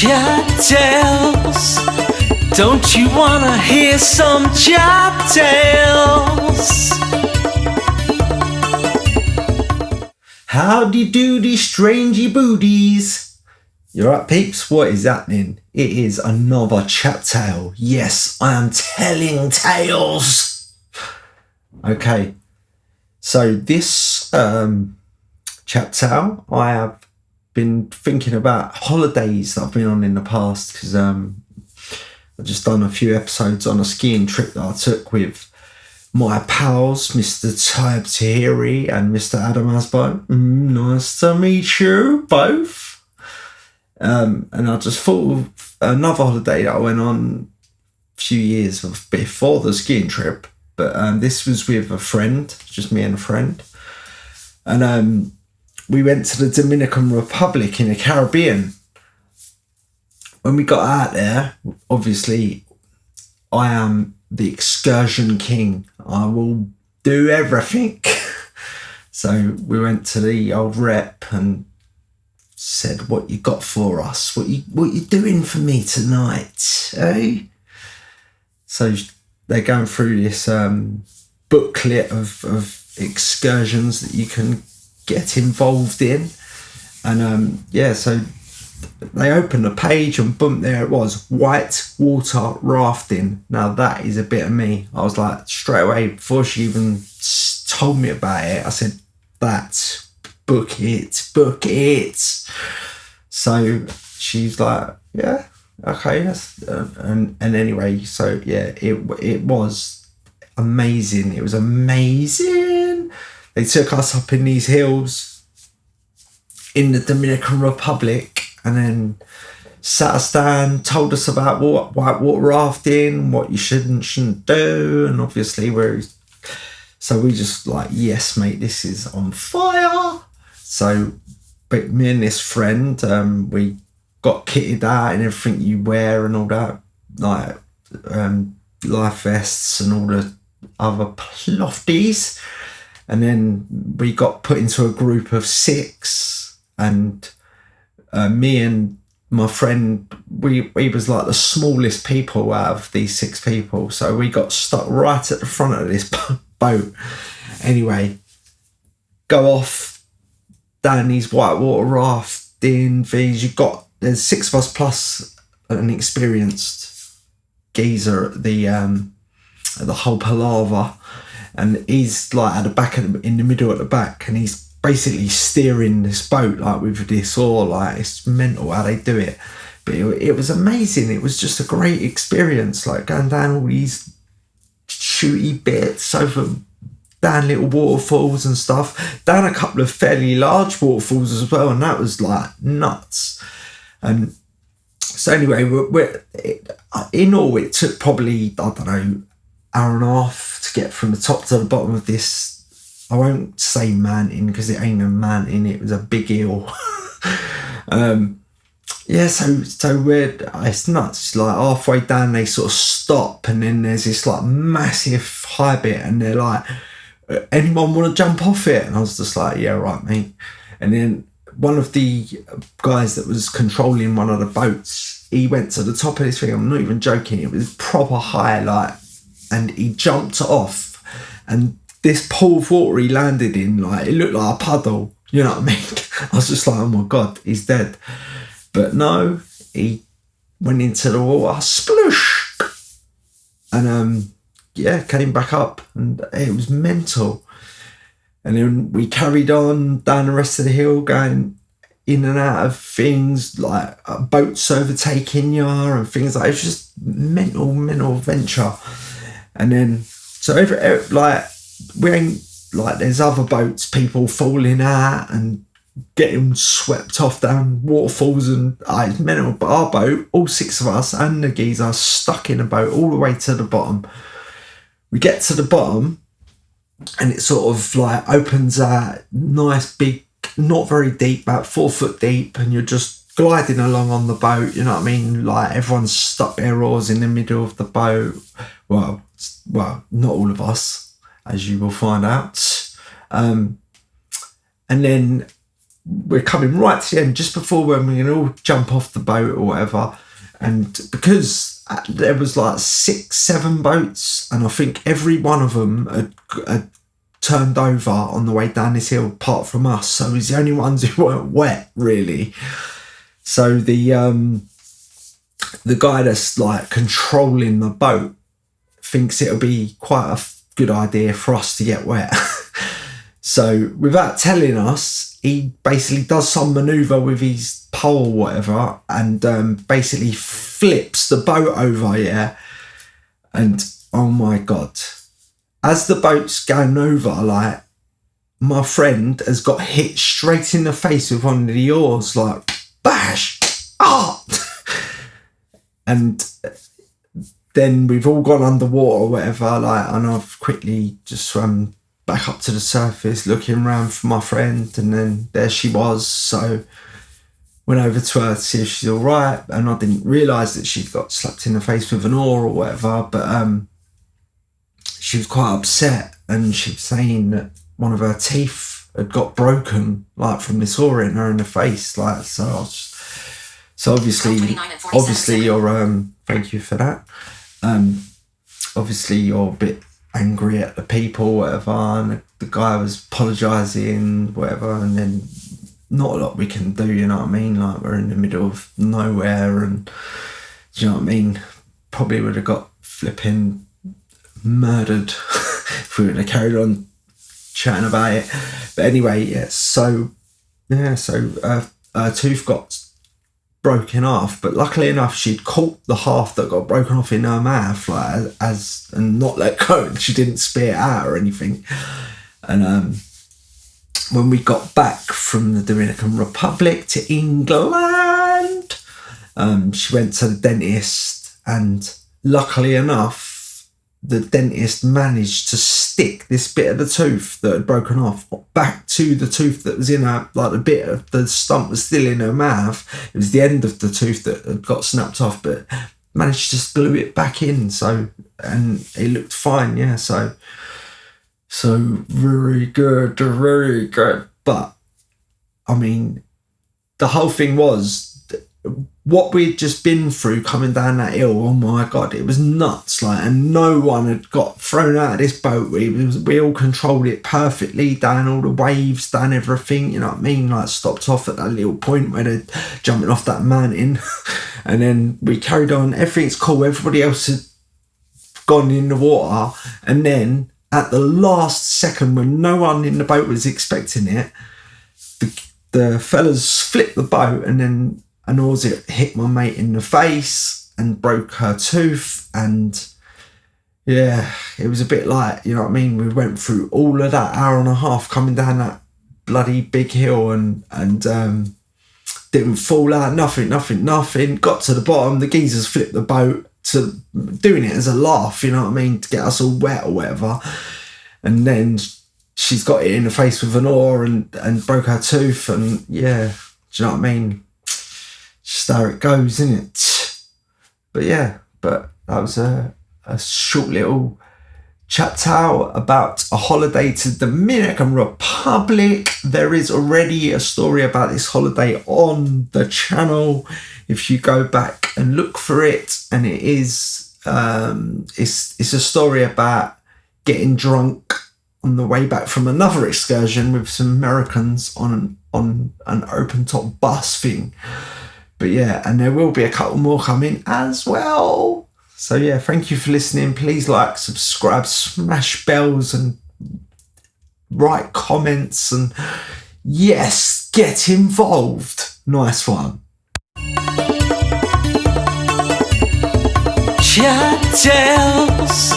Chap tales. Don't you wanna hear some chap tales? Howdy doody strangey booties. You alright peeps? What is happening? It is another chap tale. Yes, I am telling tales. Okay, so this chap tale, I have been thinking about holidays that I've been on in the past, because I've just done a few episodes on a skiing trip that I took with my pals, Mr. Taib Tahiri and Mr. Adam Asbo. Nice to meet you both. And I just thought of another holiday that I went on a few years before the skiing trip. But this was with a friend, just me and a friend. And we went to the Dominican Republic in the Caribbean. When we got out there, obviously, I am the excursion king. I will do everything. So we went to the old rep and said, "What you got for us? What you doing for me tonight, eh?" So they're going through this booklet of excursions that you can get involved in, and so they opened the page and boom, there it was, white water rafting. Now that is a bit of me. I was like, straight away, before she even told me about it, I said, "That's book it." So she's like, "Yeah, okay." And anyway, so yeah, it was amazing. It was amazing. They took us up in these hills in the Dominican Republic and then sat us down, told us about white water rafting, what you should and shouldn't do. And obviously so we just like, yes, mate, this is on fire. So but me and this friend, we got kitted out and everything you wear and all that, like life vests and all the other plofties. And then we got put into a group of 6, and me and my friend, we was like the smallest people out of these 6 people. So we got stuck right at the front of this boat. Anyway, go off down these white water rafting things. There's 6 of us plus an experienced geezer at the whole palaver. And he's like at the back, in the middle at the back, and he's basically steering this boat like with this oar. Like, it's mental how they do it. But it was amazing. It was just a great experience, like going down all these shooty bits, over down little waterfalls and stuff, down a couple of fairly large waterfalls as well, and that was like nuts. And so anyway, in all it took probably, I don't know, hour and a half to get from the top to the bottom of this. I won't say mountain because it ain't a mountain, it was a big hill. So it's nuts. Like halfway down they sort of stop, and then there's this like massive high bit, and they're like, "Anyone want to jump off it?" And I was just like, "Yeah, right, mate." And then one of the guys that was controlling one of the boats, he went to the top of this thing. I'm not even joking, it was proper high, like, and he jumped off, and this pool of water he landed in, like, it looked like a puddle, you know what I mean? I was just like, oh my God, he's dead. But no, he went into the water, sploosh, and came back up, and it was mental. And then we carried on down the rest of the hill, going in and out of things, like boats overtaking you and things like, it was just mental adventure. And then, so we ain't, like, there's other boats, people falling out and getting swept off down waterfalls, and it's mental. But our boat, all 6 of us and the geezer, stuck in a boat all the way to the bottom. We get to the bottom, and it sort of like opens out, nice big, not very deep, about 4 foot deep, and you're just gliding along on the boat, you know what I mean? Like, everyone's stuck their oars in the middle of the boat. Well, not all of us, as you will find out. And then we're coming right to the end, just before when we're going to all jump off the boat or whatever. And because there was like 6-7 boats, and I think every one of them had turned over on the way down this hill, apart from us. So it was the only ones who weren't wet, really. So the guy that's like controlling the boat thinks it'll be quite a good idea for us to get wet. So without telling us, he basically does some maneuver with his pole or whatever, and basically flips the boat over, yeah. And oh my God, as the boat's going over, like, my friend has got hit straight in the face with one of the oars, like, bash, ah! And then we've all gone underwater or whatever, like, and I've quickly just swam back up to the surface, looking around for my friend, and then there she was. So went over to her to see if she's all right, and I didn't realise that she'd got slapped in the face with an oar or whatever, but she was quite upset, and she was saying that one of her teeth had got broken, like, from this oar in her in the face, like, so I was so obviously you're thank you for that. Obviously you're a bit angry at the people, whatever, and the guy was apologising, whatever, and then not a lot we can do, you know what I mean? Like, we're in the middle of nowhere, and do you know what I mean? Probably would have got flipping murdered if we would have carried on chatting about it. But anyway, so her tooth got broken off, but luckily enough she'd caught the half that got broken off in her mouth, like, and not let go, and she didn't spit it out or anything. And when we got back from the Dominican Republic to England, she went to the dentist, and luckily enough the dentist managed to stick this bit of the tooth that had broken off back to the tooth that was in her, like, the bit of the stump was still in her mouth. It was the end of the tooth that had got snapped off, but managed to glue it back in. So, and it looked fine, yeah. So very good, very good. But I mean, the whole thing was what we'd just been through coming down that hill. Oh my God, it was nuts, like, and no one had got thrown out of this boat. We all controlled it perfectly, down all the waves, down everything, you know what I mean? Like, stopped off at that little point where they're jumping off that mountain, and then we carried on. Everything's cool. Everybody else had gone in the water, and then at the last second, when no one in the boat was expecting it, the fellas flipped the boat, and then an oar hit my mate in the face and broke her tooth. And yeah, it was a bit like, you know what I mean, we went through all of that hour and a half coming down that bloody big hill, and didn't fall out, nothing. Got to the bottom, the geezers flipped the boat, to doing it as a laugh, you know what I mean, to get us all wet or whatever. And then she's got it in the face with an oar and broke her tooth, and yeah, do you know what I mean? Just how it goes, isn't it? But yeah, that was a short little chat out about a holiday to the Dominican Republic. There is already a story about this holiday on the channel if you go back and look for it, and it is it's a story about getting drunk on the way back from another excursion with some Americans on an open top bus thing. But yeah, and there will be a couple more coming as well. So yeah, thank you for listening. Please like, subscribe, smash bells, and write comments, and yes, get involved. Nice one. CHAP tales.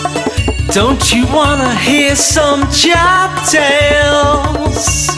Don't you wanna hear some CHAP tales?